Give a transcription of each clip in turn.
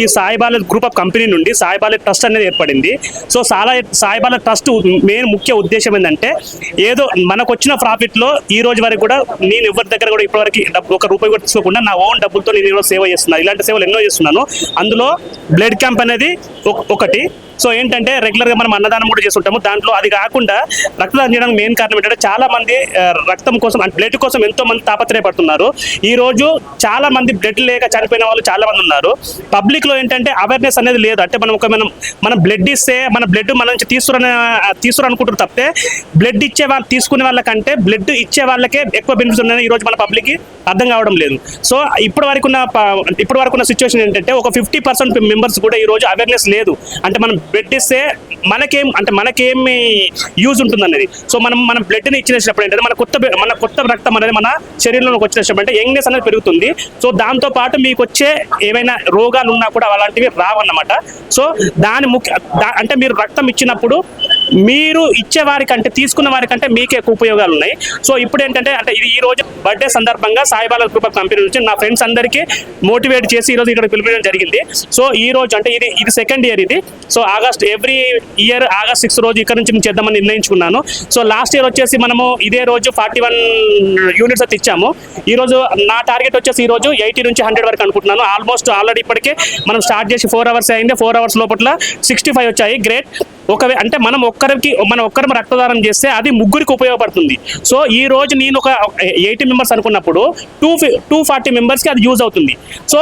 ఈ సాయిబాల group of company నుండి సాయిబాల trust అనేది ఏర్పడింది. సో సాయిబాల ట్రస్ట్ మెయిన్ ముఖ్య ఉద్దేశం ఏంటంటే ఏదో మనకు వచ్చిన ప్రాఫిట్లో ఈ రోజు వరకు కూడా నేను ఎవరి దగ్గర కూడా ఇప్పటివరకు ఒక రూపాయి కూడా తీసుకోకుండా నా ఓన్ డబ్బులతో నేను ఈరోజు సేవ చేస్తున్నాను. ఇలాంటి సేవలు ఎన్నో చేస్తున్నాను. అందులో బ్లడ్ క్యాంప్ అనేది ఒకటి. సో ఏంటంటే రెగ్యులర్గా మనం అన్నదానం కూడా చేస్తుంటాము. దాంట్లో అది కాకుండా రక్తదానం చేయడానికి మెయిన్ కారణం ఏంటంటే చాలా మంది రక్తం కోసం బ్లడ్ కోసం ఎంతో మంది తాపత్రయపడుతున్నారు. ఈ రోజు చాలా మంది బ్లడ్ లేక చనిపోయిన వాళ్ళు చాలా మంది ఉన్నారు. పబ్లిక్ లో ఏంటంటే అవేర్నెస్ అనేది లేదు. అంటే మనం బ్లడ్ ఇస్తే మన బ్లడ్ మన నుంచి తీసుకురనుకుంటారు తప్పితే బ్లడ్ ఇచ్చే వాళ్ళు తీసుకునే వాళ్ళకంటే బ్లడ్ ఇచ్చే వాళ్ళకే ఎక్కువ బెనిఫిట్స్ ఉన్నాయని ఈ రోజు మన పబ్లిక్ అర్థం కావడం లేదు. సో ఇప్పటి వరకు ఉన్న సిచ్యువేషన్ ఏంటంటే ఒక 50% మెంబర్స్ కూడా ఈ రోజు అవేర్నెస్ లేదు. అంటే మనం బ్లడ్ ఇస్తే మనకేమి యూజ్ ఉంటుంది అనేది. సో మనం బ్లడ్ని ఇచ్చినప్పుడు ఏంటంటే మన కొత్త రక్తం అనేది మన శరీరంలోకి వచ్చినప్పుడు అంటే యంగ్నెస్ అనేది పెరుగుతుంది. సో దాంతో పాటు మీకు వచ్చే ఏమైనా రోగాలు ఉన్నా కూడా అలాంటివి రావన్నమాట. సో అంటే మీరు రక్తం ఇచ్చినప్పుడు మీరు ఇచ్చే వారికంటే తీసుకున్న వారికంటే మీకే ఎక్కువ ఉపయోగాలు ఉన్నాయి. సో ఇప్పుడు ఏంటంటే ఇది ఈ రోజు బర్త్డే సందర్భంగా సాయిబాల గ్రూప్ ఆఫ్ కంపెనీ నుంచి నా ఫ్రెండ్స్ అందరికీ మోటివేట్ చేసి ఈ రోజు ఇక్కడ పిలిపించడం జరిగింది. సో ఈ రోజు అంటే ఇది సెకండ్ ఇయర్ ఇది. సో ఎవ్రీ ఇయర్ ఆగస్ట్ 6 రోజు ఇక్కడ నుంచి చేద్దామని నిర్ణయించుకున్నాను. సో లాస్ట్ ఇయర్ వచ్చేసి మనము ఇదే రోజు 41 యూనిట్స్ అయితే ఇచ్చాము. ఈ రోజు నా టార్గెట్ వచ్చేసి ఈ రోజు 80 నుంచి 100 వరకు అనుకుంటున్నాను. ఆల్రెడీ ఇప్పటికే మనం స్టార్ట్ చేసి 4 అవర్స్ అయింది. 4 అవర్స్ లోపల 65 వచ్చాయి. గ్రేట్. అంటే మనం ఒక్కరం రక్తదానం చేస్తే అది ముగ్గురికి ఉపయోగపడుతుంది. సో ఈ రోజు నేను ఒక 80 మెంబర్స్ అనుకున్నప్పుడు 240 మెంబర్స్కి అది యూజ్ అవుతుంది. సో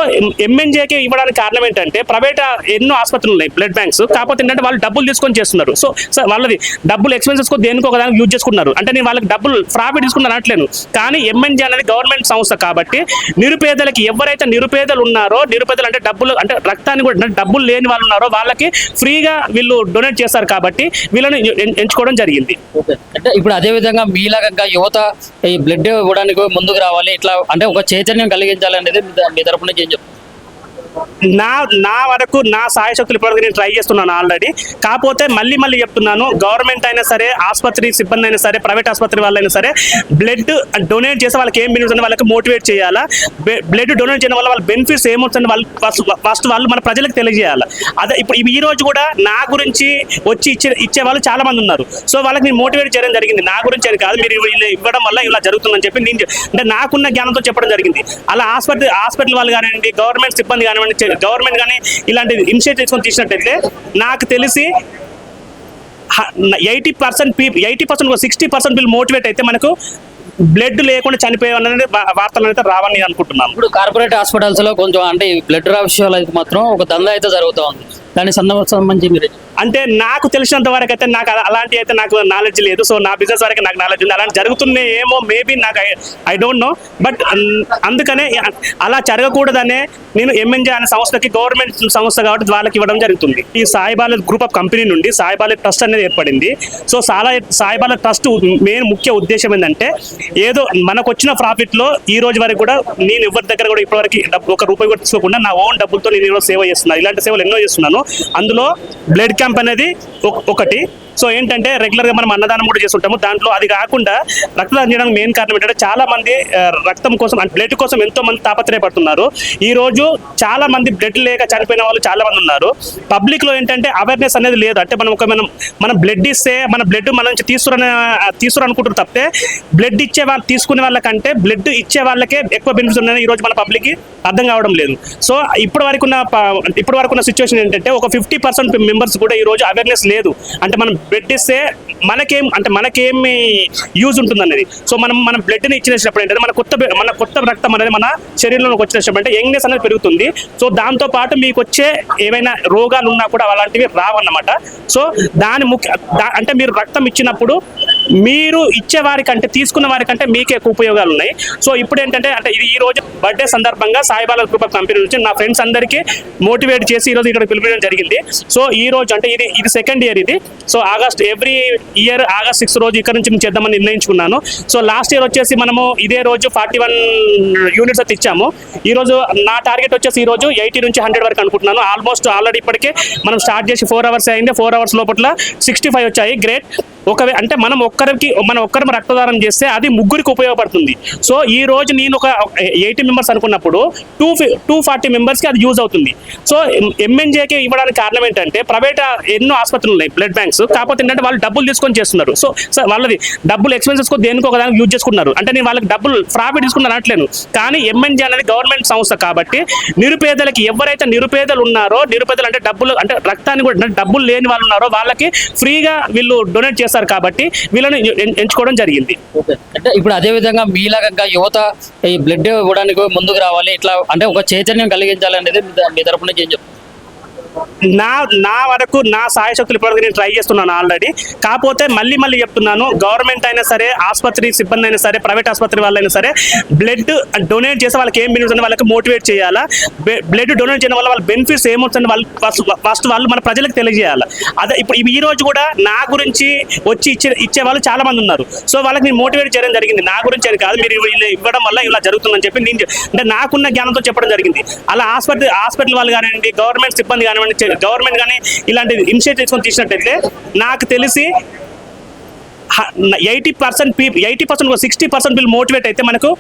ఎంఎన్జేకి ఇవ్వడానికి కారణం ఏంటంటే ప్రైవేట్ ఎన్నో ఆసుపత్రులు ఉన్నాయి బ్లడ్ బ్యాంక్స్. కాకపోతే ఏంటంటే వాళ్ళు డబ్బులు తీసుకొని చేస్తున్నారు. సో వాళ్ళది డబ్బులు ఎక్స్పెన్సెస్ దేనికి ఒక దానికి యూజ్ చేసుకున్నారు. అంటే నేను వాళ్ళకి డబ్బులు ప్రాఫిట్ తీసుకుని అనట్లేను. కానీ ఎంఎన్జే అనేది గవర్నమెంట్ సంస్థ కాబట్టి నిరుపేదలకి ఎవరైతే నిరుపేదలు ఉన్నారో నిరుపేదలు అంటే డబ్బులు అంటే రక్తాన్ని కూడా డబ్బులు లేని వాళ్ళు ఉన్నారో వాళ్ళకి ఫ్రీగా వీళ్ళు డొనేట్ చేస్తారు కాబట్టి వీళ్ళని ఎంచుకోవడం జరిగింది. అంటే ఇప్పుడు అదే విధంగా మీలాగా యువత ఈ బ్లడ్ ఇవ్వడానికి ముందుకు రావాలి, ఇట్లా అంటే ఒక చైతన్యం కలిగించాలి అనేది మీ తరపు నుంచి ఏం చెప్తారు? నా వరకు నా సాయశక్తులు ఇప్పటివరకు నేను ట్రై చేస్తున్నాను ఆల్రెడీ. కాకపోతే మళ్ళీ చెప్తున్నాను, గవర్నమెంట్ అయినా సరే ఆసుపత్రి సిబ్బంది అయినా సరే ప్రైవేట్ ఆసుపత్రి వాళ్ళైనా సరే బ్లడ్ డొనేట్ చేస్తే వాళ్ళకి ఏం బెనిఫిట్స్ అని వాళ్ళకి మోటివేట్ చేయాలా. బ్లడ్ డొనేట్ చేయడం వల్ల వాళ్ళ బెనిఫిట్స్ ఏమవుతుంది ఫస్ట్ వాళ్ళు మన ప్రజలకు తెలియజేయాలి. అదే ఇప్పుడు ఈ రోజు కూడా నా గురించి వచ్చి ఇచ్చే వాళ్ళు చాలా మంది ఉన్నారు. సో వాళ్ళకి నేను మోటివేట్ చేయడం జరిగింది. నా గురించి అని కాదు, మీరు ఇవ్వడం వల్ల ఇలా జరుగుతుందని చెప్పి నేను అంటే నాకున్న జ్ఞానంతో చెప్పడం జరిగింది. అలా హాస్పిటల్ వాళ్ళు కానివ్వండి, గవర్నమెంట్ సిబ్బంది కానివ్వండి, గవర్నమెంట్ కానీ ఇలాంటి ఇనిషియేటివ్ తీసుకొని తీసినట్టయితే నాకు తెలిసి 80% 60% వీళ్ళు మోటివేట్ అయితే మనకు బ్లడ్ లేకుండా చనిపోయేవన్నీ వార్తలు అయితే రావని అనుకుంటున్నాను. ఇప్పుడు కార్పొరేట్ హాస్పిటల్స్ లో కొంచెం అంటే బ్లడ్ విషయాలు అయితే మాత్రం ఒక దందా అయితే జరుగుతూ ఉంది. దాని సంబంధించి మీరు అంటే నాకు తెలిసినంత వరకు అయితే నాకు అలాంటి అయితే నాకు నాలెడ్జ్ లేదు. సో నా బిజినెస్ వరకు నాకు నాలెడ్జ్ ఉంది. అలాంటి జరుగుతున్నాయి ఏమో మేబీ నాకు ఐ డోంట్ నో. బట్ అందుకనే అలా జరగకూడదనే నేను ఎంఎన్జే అనే సంస్థకి గవర్నమెంట్ సంస్థ కాబట్టి వాళ్ళకి ఇవ్వడం జరుగుతుంది. ఈ సాయిబాల గ్రూప్ ఆఫ్ కంపెనీ నుండి సాయిబాల ట్రస్ట్ అనేది ఏర్పడింది. సో సాయిబాల ట్రస్ట్ మెయిన్ ముఖ్య ఉద్దేశం ఏంటంటే ఏదో మనకు వచ్చిన ప్రాఫిట్లో ఈ రోజు వరకు కూడా నేను ఎవరి దగ్గర కూడా ఇప్పటివరకు ఒక రూపాయి కూడా తీసుకోకుండా నా ఓన్ డబ్బులతో నేను ఈరోజు సేవ చేస్తున్నాను. ఇలాంటి సేవలు ఎన్నో చేస్తున్నాను. అందులో బ్లడ్ క్యాంప్ అనేది ఒకటి. సో ఏంటంటే రెగ్యులర్గా మనం అన్నదానం కూడా చేస్తుంటాము. దాంట్లో అది కాకుండా రక్తదానం చేయడానికి మెయిన్ కారణం ఏంటంటే చాలా మంది రక్తం కోసం బ్లడ్ కోసం ఎంతో మంది తాపత్రయపడుతున్నారు. ఈ రోజు చాలా మంది బ్లడ్ లేక చనిపోయిన వాళ్ళు చాలా మంది ఉన్నారు. పబ్లిక్ లో ఏంటంటే అవేర్నెస్ అనేది లేదు. అంటే మనం బ్లడ్ ఇస్తే మన బ్లడ్ మన నుంచి తీసుకురనుకుంటారు తప్పితే బ్లడ్ ఇచ్చే వాళ్ళు తీసుకునే వాళ్ళకంటే బ్లడ్ ఇచ్చే వాళ్ళకే ఎక్కువ బెనిఫిట్స్ ఉన్నాయని ఈ రోజు మన పబ్లిక్ అర్థం కావడం లేదు. సో ఇప్పటి వరకు ఉన్న సిచ్యువేషన్ ఏంటంటే ఒక 50% మెంబర్స్ కూడా ఈ రోజు అవేర్నెస్ లేదు. అంటే మనం బ్లడ్ ఇస్తే మనకేమి యూజ్ ఉంటుంది అనేది. సో మనం బ్లడ్ని ఇచ్చినప్పుడు ఏంటంటే మన కొత్త రక్తం అనేది మన శరీరంలోకి వచ్చినప్పుడు అంటే యంగ్నెస్ అనేది పెరుగుతుంది. సో దాంతో పాటు మీకు వచ్చే ఏమైనా రోగాలు ఉన్నా కూడా అలాంటివి రావన్నమాట. సో అంటే మీరు రక్తం ఇచ్చినప్పుడు మీరు ఇచ్చే వారికంటే తీసుకున్న వారికంటే మీకే ఎక్కువ ఉపయోగాలు ఉన్నాయి. సో ఇప్పుడు ఏంటంటే ఇది ఈ రోజు బర్త్డే సందర్భంగా సాయిబాల గ్రూప్ ఆఫ్ కంపెనీ నుంచి నా ఫ్రెండ్స్ అందరికీ మోటివేట్ చేసి ఈ రోజు ఇక్కడ పిలిపించడం జరిగింది. సో ఈ రోజు అంటే ఇది సెకండ్ ఇయర్ ఇది. సో ఎవ్రీ ఇయర్ ఆగస్ట్ 6 రోజు ఇక్కడ నుంచి చేద్దామని నిర్ణయించుకున్నాను. సో లాస్ట్ ఇయర్ వచ్చేసి మనము ఇదే రోజు 41 యూనిట్స్ అయితే ఇచ్చాము. ఈ రోజు నా టార్గెట్ వచ్చేసి ఈ రోజు 80 నుంచి 100 వరకు అనుకుంటున్నాను. ఆల్రెడీ ఇప్పటికే మనం స్టార్ట్ చేసి 4 అవర్స్ అయింది. 4 అవర్స్ లోపల 65 వచ్చాయి. గ్రేట్. అంటే మనం మన ఒక్కరం రక్తదానం చేస్తే అది ముగ్గురికి ఉపయోగపడుతుంది. సో ఈ రోజు నేను ఒక 80 మెంబర్స్ అనుకున్నప్పుడు 240 మెంబర్స్కి అది యూజ్ అవుతుంది. సో ఎంఎన్జేకి ఇవ్వడానికి కారణం ఏంటంటే ప్రైవేట్ ఎన్నో ఆసుపత్రులు ఉన్నాయి బ్లడ్ బ్యాంక్స్, కాకపోతే ఏంటంటే వాళ్ళు డబ్బులు తీసుకొని చేస్తున్నారు. సో వాళ్ళది డబ్బులు ఎక్స్పెన్సెస్ దేనికి ఒక దానికి యూజ్ చేసుకున్నారు. అంటే నేను వాళ్ళకి డబ్బులు ప్రాఫిట్ తీసుకుని అనట్లేను, కానీ ఎంఎన్జే అనేది గవర్నమెంట్ సంస్థ కాబట్టి నిరుపేదలకి ఎవరైతే నిరుపేదలు ఉన్నారో, నిరుపేదలు అంటే డబ్బులు అంటే రక్తాన్ని కూడా అంటే డబ్బులు లేని వాళ్ళు ఉన్నారో వాళ్ళకి ఫ్రీగా వీళ్ళు డొనేట్ చేస్తారు కాబట్టి వీళ్ళని ఎంచుకోవడం జరిగింది. అంటే ఇప్పుడు అదే విధంగా మీలాగా యువత ఈ బ్లడ్ ఇవ్వడానికి ముందుకు రావాలి, ఇట్లా అంటే ఒక చైతన్యం కలిగించాలి అనేది మీ తరపు నుంచి ఏం చెప్తారు? నా వరకు నా సాయశక్తులు ఇప్పటివరకు నేను ట్రై చేస్తున్నాను ఆల్రెడీ. కాకపోతే మళ్ళీ చెప్తున్నాను, గవర్నమెంట్ అయినా సరే, ఆసుపత్రి సిబ్బంది అయినా సరే, ప్రైవేట్ ఆసుపత్రి వాళ్ళైనా సరే బ్లడ్ డొనేట్ చేస్తే వాళ్ళకి ఏం బెనిఫిట్స్ అని వాళ్ళకి మోటివేట్ చేయాలా. బ్లడ్ డొనేట్ చేయడం వల్ల వాళ్ళ బెనిఫిట్స్ ఏమవుతుంది వాళ్ళు ఫస్ట్ వాళ్ళు మన ప్రజలకు తెలియజేయాలి. అదే ఇప్పుడు ఈ రోజు కూడా నా గురించి వచ్చి ఇచ్చే వాళ్ళు చాలా మంది ఉన్నారు. సో వాళ్ళకి నేను మోటివేట్ చేయడం జరిగింది. నా గురించి అని కాదు, మీరు ఇవ్వడం వల్ల ఇలా జరుగుతుందని చెప్పి నేను అంటే నాకున్న జ్ఞానంతో చెప్పడం జరిగింది. అలా హాస్పిటల్ వాళ్ళు కానివ్వండి, గవర్నమెంట్ సిబ్బంది కానివ్వండి, గవర్నమెంట్ కానీ ఇలాంటి ఇనిషియేటివ్ తీసుకొని తీసినట్టయితే నాకు తెలిసి 80% 60% వీళ్ళు మోటివేట్ అయితే మనకు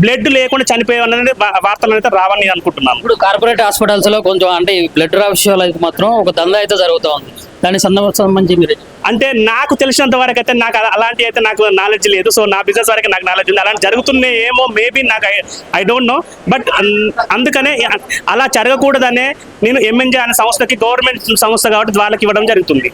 బ్లడ్ లేకుండా చనిపోయేవన్నీ వార్తలు అయితే రావని అనుకుంటున్నాను. ఇప్పుడు కార్పొరేట్ హాస్పిటల్స్ లో కొంచెం అంటే ఈ బ్లడ్ విషయాలు అయితే మాత్రం ఒక దందా అయితే జరుగుతూ ఉంది. దాని సంబంధించి మీరు అంటే నాకు తెలిసినంత వరకు అయితే నాకు అలాంటి అయితే నాకు నాలెడ్జ్ లేదు. సో నా బిజినెస్ వరకు నాకు నాలెడ్జ్ ఉంది. అలాంటి జరుగుతున్నాయి ఏమో, మేబీ నాకు ఐ డోంట్ నో. బట్ అందుకనే అలా జరగకూడదనే నేను ఎంఎన్జే అనే సంస్థకి, గవర్నమెంట్ సంస్థ కాబట్టి వాళ్ళకి ఇవ్వడం జరుగుతుంది.